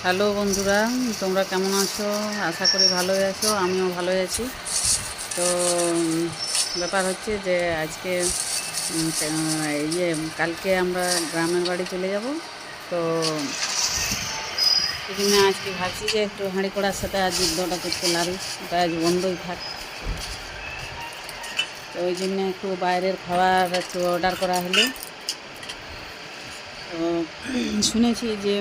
Hello বন্ধুরা, তোমরা কেমন আছো? আশা করি ভালোই আছো, আমিও ভালোই আছি। তো ব্যাপার হচ্ছে যে আজকে কালকে আমরা গ্রামের বাড়ি চলে যাব। তো এই জন্য আজকে ভাবছি যে একটু হাঁড়ি কড়ার সাথে আজ যুদ্ধটা করতে লারি, ওটা আজ বন্ধই থাক। তো ওই জন্য একটু বাইরের খাবার একটু অর্ডার করা হলো। তো শুনেছি যে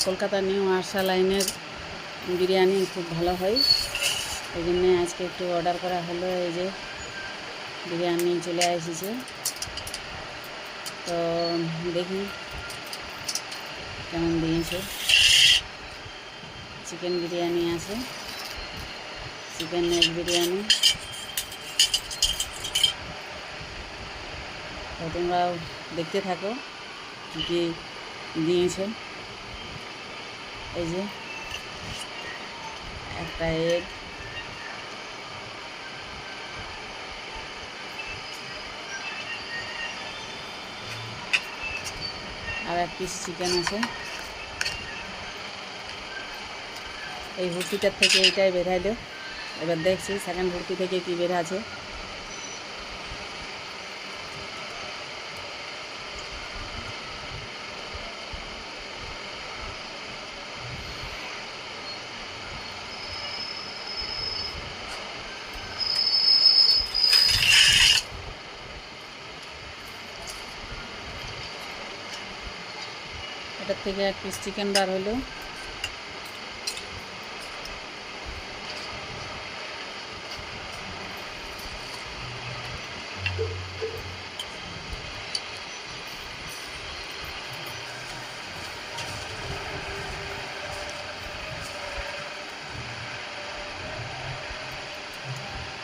কলকাতা নিউ আরসা লাইনের বিরিয়ানি খুব ভালো হয়। এই জন্যে আজকে একটু অর্ডার করা হলো। এই যে বিরিয়ানি চলে এসেছে। তো দেখি কেমন দিয়েছে। চিকেন বিরিয়ানি আছে, চিকেন এগ বিরিয়ানি। তো তোমরাও দেখতে থাকো কী কী দিয়েছে। এই যে একটা এগ, আর এক পিস চিকেন আছে। এই ভর্তিটার থেকে এইটাই বেরাইলো। এবার দেখছি সেকেন্ড ভর্তি থেকে কী বের আছে। এটার থেকে এক পিস চিকেন বার হলো।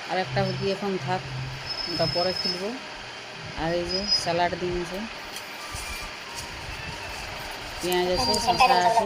আর একটা হুকি এখন থাক, ওটা পরে খুলবো। আর এই যে স্যালাড দিয়েছে, পেঁয়াজ আছে, শসা আছে।